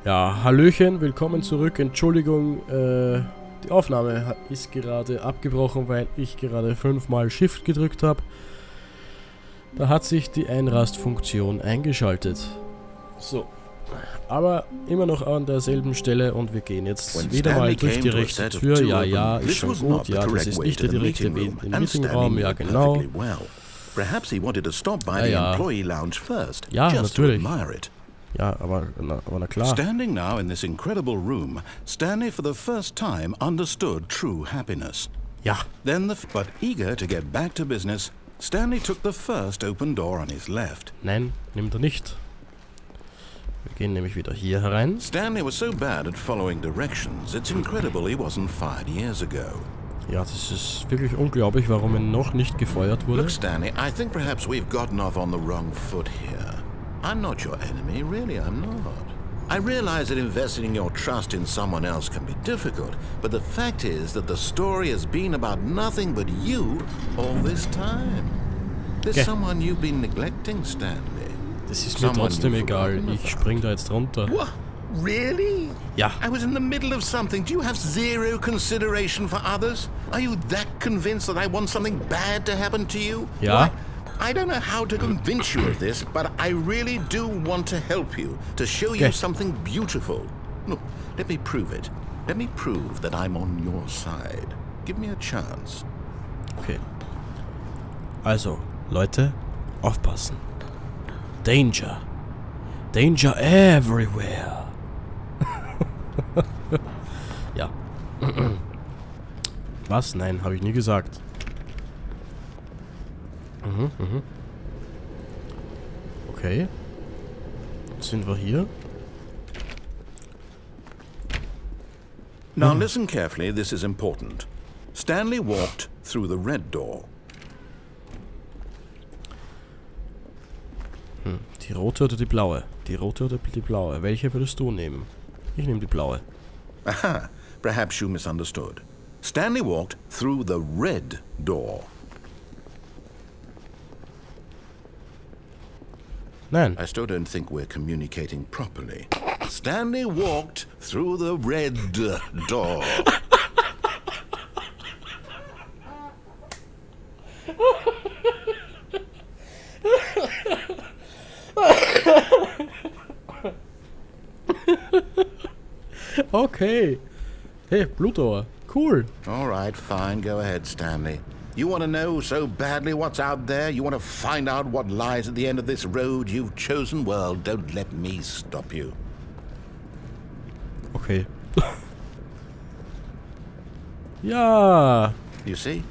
Ja, Hallöchen, willkommen zurück. Entschuldigung, die Aufnahme ist gerade abgebrochen, weil ich gerade 5-mal Shift gedrückt habe. Da hat sich die Einrastfunktion eingeschaltet. So, aber immer noch an derselben Stelle und wir gehen jetzt wieder mal durch die rechte Tür. Ja, ist schon gut. Ja, das ist nicht der direkte Weg in den Meetingraum. Ja, genau. Ja, natürlich. Ja, aber na klar. Standing now in this incredible room, Stanley for the first time understood true happiness. Ja. But eager to get back to business, Stanley took the first open door on his left. Nein, nimmt er nicht. Wir gehen nämlich wieder hier herein. Stanley was so bad at following directions, it's incredible he wasn't fired years ago. Ja, das ist wirklich unglaublich, warum er noch nicht gefeuert wurde. Look, Stanley, I think perhaps we've gotten off on the wrong foot here. I'm not your enemy, really, I'm not. I realize that investing your trust in someone else can be difficult, but the fact is that the story has been about nothing but you all this time. There's someone you've been neglecting, Stanley. Das ist mir trotzdem egal, ich spring da jetzt runter. What? Really? Ja. I was in the middle of something. Do you have zero consideration for others? Are you that convinced that I want something bad to happen to you? Ja. Why? I don't know how to convince you of this, but I really do want to help you, to show you something beautiful. Look, let me prove it. Let me prove that I'm on your side. Give me a chance. Okay. Also, Leute, aufpassen. Danger. Danger everywhere. Ja. Was? Nein, habe ich nie gesagt. Okay. Sind wir hier? Now listen carefully, this is important. Stanley walked through the red door. Die rote oder die blaue? Die rote oder die blaue? Welche würdest du nehmen? Ich nehme die blaue. Aha, perhaps you misunderstood. Stanley walked through the red door. Nein. I still don't think we're communicating properly. Stanley walked through the red door. Okay. Hey, Blutohr. Cool. All right, fine. Go ahead, Stanley. You want to know so badly what's out there? You want to find out what lies at the end of this road you've chosen? Well, don't let me stop you. Okay. Ja. You see?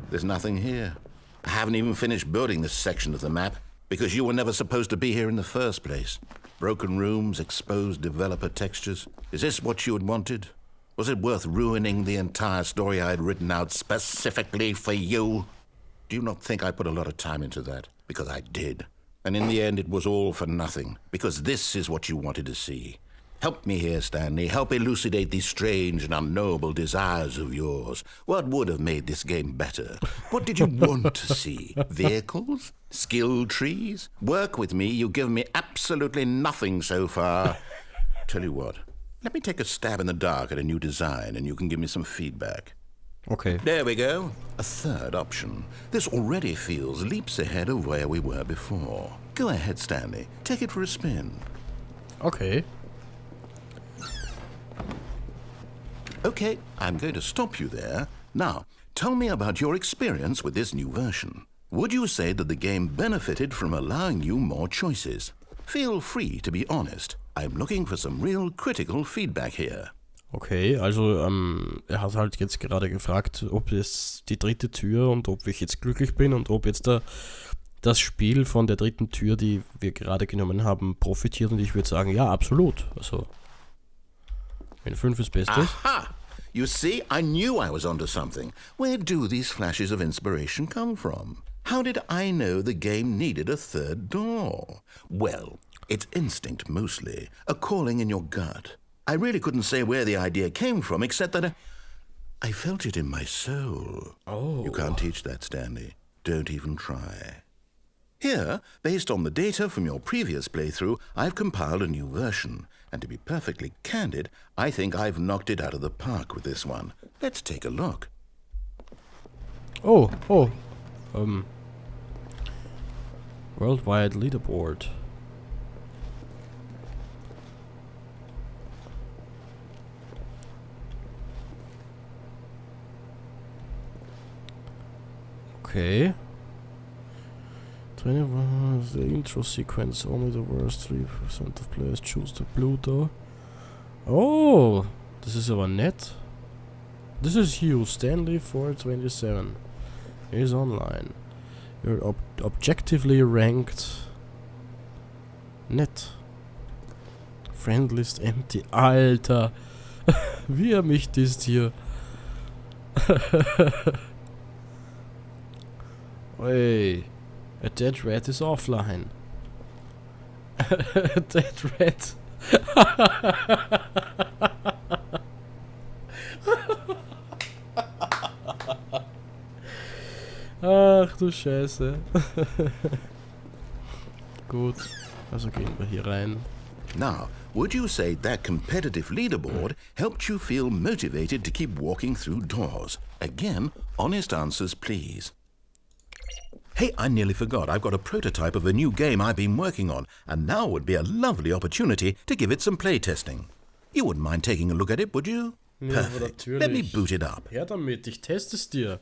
There's nothing here. I haven't even finished building this section of the map because you were never supposed to be here in the first place. Broken rooms, exposed developer textures. Is this what you had wanted? Was it worth ruining the entire story I had written out specifically for you? Do you not think I put a lot of time into that? Because I did. And in the end, it was all for nothing. Because this is what you wanted to see. Help me here, Stanley. Help elucidate these strange and unknowable desires of yours. What would have made this game better? What did you want to see? Vehicles? Skill trees? Work with me. You've given me absolutely nothing so far. Tell you what. Let me take a stab in the dark at a new design and you can give me some feedback. Okay. There we go. A third option. This already feels leaps ahead of where we were before. Go ahead, Stanley. Take it for a spin. Okay. Okay, I'm going to stop you there. Now, tell me about your experience with this new version. Would you say that the game benefited from allowing you more choices? Feel free to be honest. I'm looking for some real critical feedback here. Okay, also er hat halt jetzt gerade gefragt, ob es die dritte Tür und ob ich jetzt glücklich bin und ob jetzt das Spiel von der dritten Tür, die wir gerade genommen haben, profitiert und ich würde sagen, ja, absolut. Also, wenn 5 ist Bestes. Aha! You see, I knew I was onto something. Where do these flashes of inspiration come from? How did I know the game needed a third door? Well, it's instinct mostly, a calling in your gut. I really couldn't say where the idea came from, except that I felt it in my soul. Oh. You can't teach that, Stanley. Don't even try. Here, based on the data from your previous playthrough, I've compiled a new version. And to be perfectly candid, I think I've knocked it out of the park with this one. Let's take a look. Oh. Worldwide leaderboard. Okay. 21 is the intro sequence. Only the worst 3% of players choose the blue door. Oh, this is aber nett. This is you, Stanley 427. He's online. You're objectively ranked. Nett. Friendlist empty. Alter. Wie mich disst hier. Oi. A dead rat is offline. A dead rat. Ach du Scheiße. Gut, also gehen wir hier rein. Now, would you say that competitive leaderboard helped you feel motivated to keep walking through doors? Again, honest answers, please. Hey, I nearly forgot. I've got a prototype of a new game I've been working on, and now would be a lovely opportunity to give it some playtesting. You wouldn't mind taking a look at it, would you? Ja, Perfect. Let me boot it up. Her damit, ich teste es dir.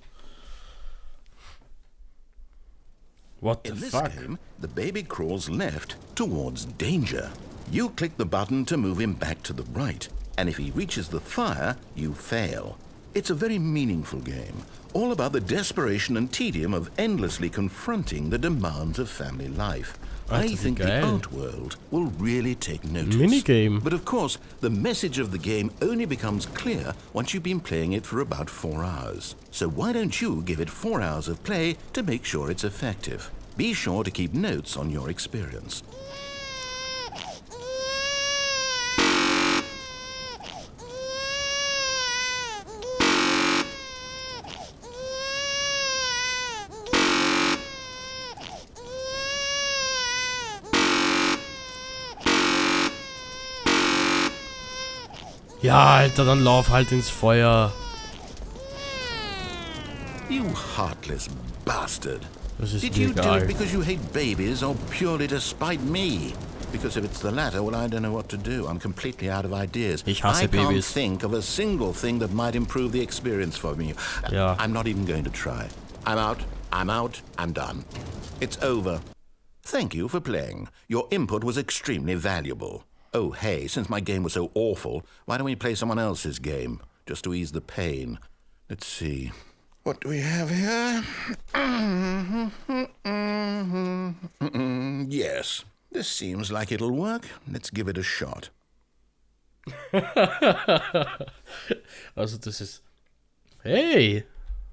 What the In this fuck? game, the baby crawls left towards danger. You click the button to move him back to the right, and if he reaches the fire, you fail. It's a very meaningful game, all about the desperation and tedium of endlessly confronting the demands of family life. I think the art world will really take notice. Minigame. But of course, the message of the game only becomes clear once you've been playing it for about 4 hours. So why don't you give it 4 hours of play to make sure it's effective? Be sure to keep notes on your experience. Ja, Alter, dann lauf halt ins Feuer. You heartless bastard. Das ist Did mir you do egal. it because you hate babies or purely to spite me? Because if it's the latter, well, I don't know what to do. I'm completely out of ideas. Ich hasse I can't Babys. think of a single thing that might improve the experience for me. Ja. I'm not even going to try. I'm out. I'm done. It's over. Thank you for playing. Your input was extremely valuable. Oh, hey, since my game was so awful, why don't we play someone else's game? Just to ease the pain. Let's see. What do we have here? Yes, this seems like it'll work. Let's give it a shot. Also das ist... Hey!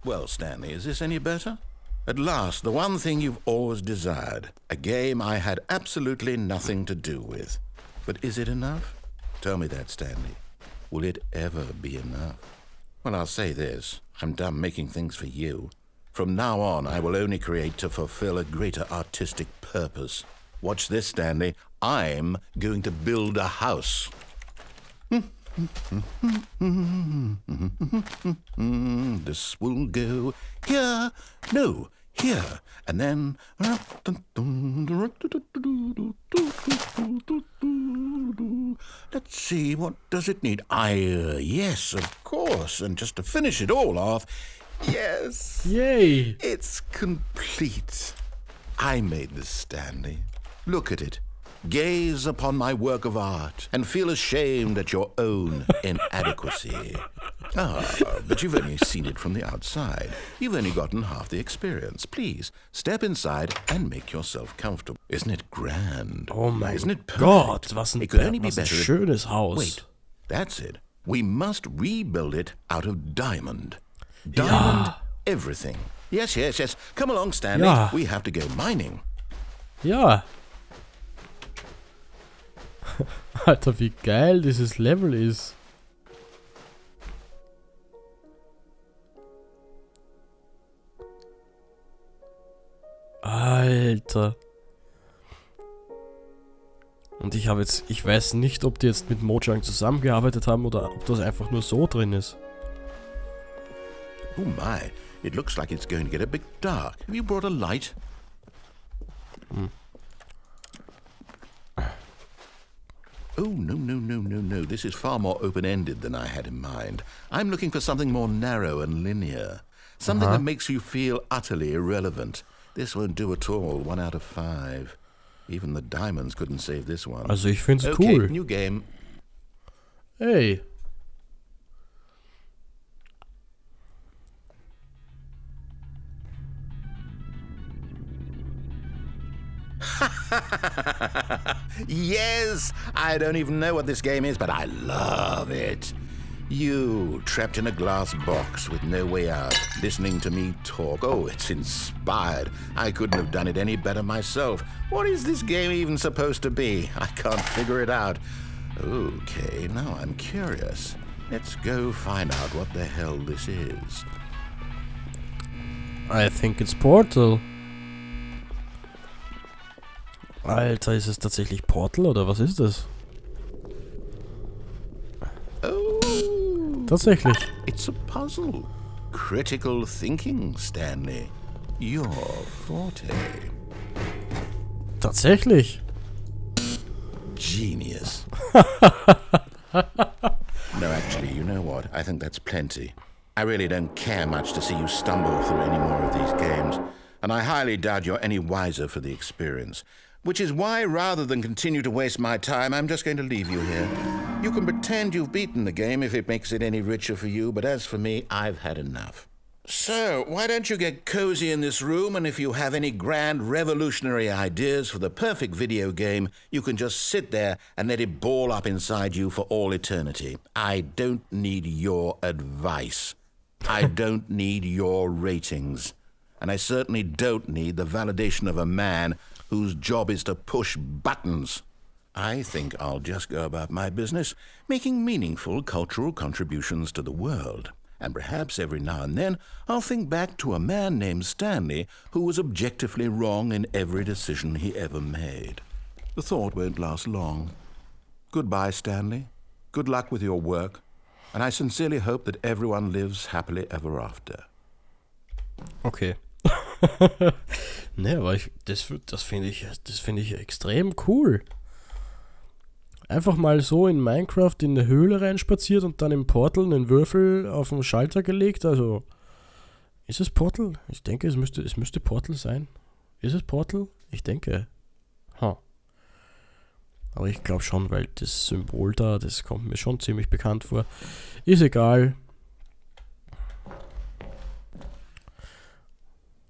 Well, Stanley, is this any better? At last, the one thing you've always desired. A game I had absolutely nothing to do with. But is it enough? Tell me that, Stanley. Will it ever be enough? Well, I'll say this. I'm done making things for you. From now on, I will only create to fulfill a greater artistic purpose. Watch this, Stanley. I'm going to build a house. This will go here. No, here. And then... Let's see, what does it need? Yes, of course. And just to finish it all off, yes. Yay! It's complete. I made this, Stanley. Look at it. Gaze upon my work of art and feel ashamed at your own inadequacy. But you've only seen it from the outside. You've only gotten half the experience. Please, step inside and make yourself comfortable. Isn't it grand? Oh mein Isn't it perfect? Gott, was ein, It could only be was ein better if- schönes Haus. Wait, that's it. We must rebuild it out of diamond. Diamond everything. Yes. Come along, Stanley. Ja. We have to go mining. Ja. Alter, wie geil dieses Level ist. Alter. Und ich weiß nicht, ob die jetzt mit Mojang zusammengearbeitet haben oder ob das einfach nur so drin ist. Oh my, it looks like it's going to get a bit dark. Have you brought a light? Oh, no. This is far more open-ended than I had in mind. I'm looking for something more narrow and linear. Something that makes you feel utterly irrelevant. This won't do at all. 1 out of 5. Even the diamonds couldn't save this one. Also ich find's Okay, cool. new game. Hey. Yes! I don't even know what this game is, but I love it. You, trapped in a glass box with no way out, listening to me talk. Oh, it's inspired. I couldn't have done it any better myself. What is this game even supposed to be? I can't figure it out. Okay, now I'm curious. Let's go find out what the hell this is. I think it's Portal. Alter, ist es tatsächlich Portal oder was ist das? Oh, Tatsächlich. it's a puzzle. Critical thinking, Stanley. Your forte. Tatsächlich. Genius. No, actually, you know what? I think that's plenty. I really don't care much to see you stumble through any more of these games, and I highly doubt you're any wiser for the experience. Which is why, rather than continue to waste my time, I'm just going to leave you here. You can pretend you've beaten the game if it makes it any richer for you, but as for me, I've had enough. So, why don't you get cozy in this room, and if you have any grand revolutionary ideas for the perfect video game, you can just sit there and let it ball up inside you for all eternity. I don't need your advice. I don't need your ratings. And I certainly don't need the validation of a man whose job is to push buttons. I think I'll just go about my business, making meaningful cultural contributions to the world. And perhaps every now and then I'll think back to a man named Stanley who was objectively wrong in every decision he ever made. The thought won't last long. Goodbye, Stanley. Good luck with your work. And I sincerely hope that everyone lives happily ever after. Okay. Ne, aber das finde ich extrem cool. Einfach mal so in Minecraft in eine Höhle reinspaziert und dann im Portal einen Würfel auf den Schalter gelegt. Also, ist es Portal? Ich denke, es müsste Portal sein. Ist es Portal? Ich denke. Aber ich glaube schon, weil das Symbol da, das kommt mir schon ziemlich bekannt vor. Ist egal.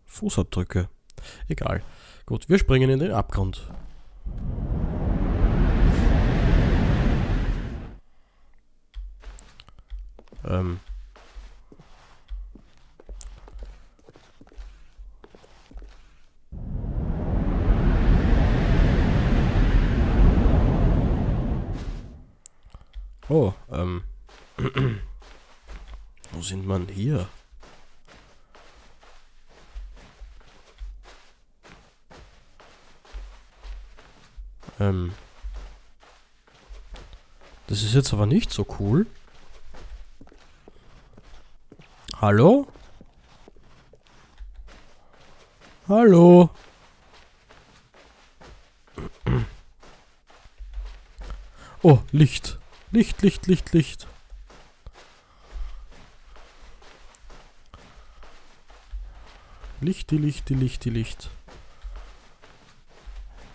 Fußabdrücke. Egal. Gut, wir springen in den Abgrund. Oh, wo sind man hier? Das ist jetzt aber nicht so cool. Hallo? Hallo? Oh, Licht. Licht. Licht.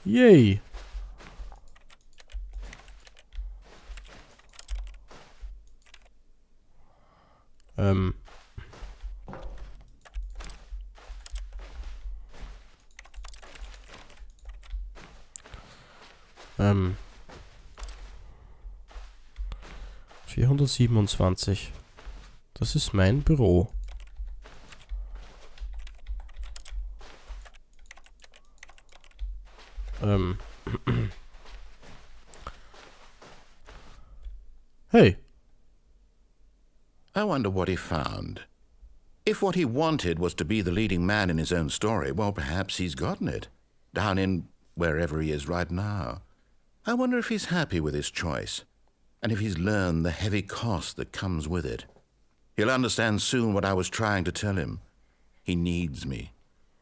Yay. Ähm. 427. Das ist mein Büro. Hey. I wonder what he found. If what he wanted was to be the leading man in his own story, well, perhaps he's gotten it. down in wherever he is right now. I wonder if he's happy with his choice, and if he's learned the heavy cost that comes with it. He'll understand soon what I was trying to tell him. He needs me.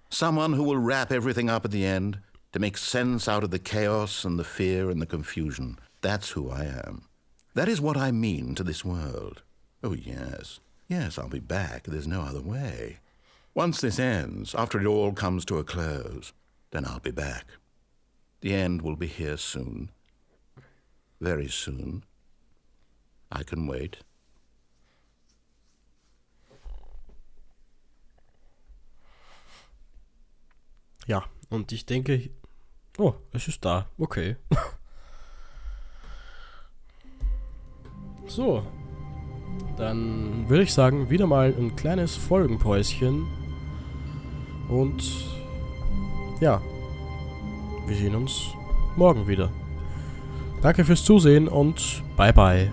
Someone who will wrap everything up at the end, to make sense out of the chaos and the fear and the confusion. That's who I am. That is what I mean to this world. Oh, yes. Yes, I'll be back. There's no other way. Once this ends, after it all comes to a close, then I'll be back. The end will be here soon. Very soon. I can wait. Ja, und ich denke... Oh, es ist da. Okay. So. Dann würde ich sagen, wieder mal ein kleines Folgenpäuschen. Und... ja. Wir sehen uns morgen wieder. Danke fürs Zusehen und bye bye.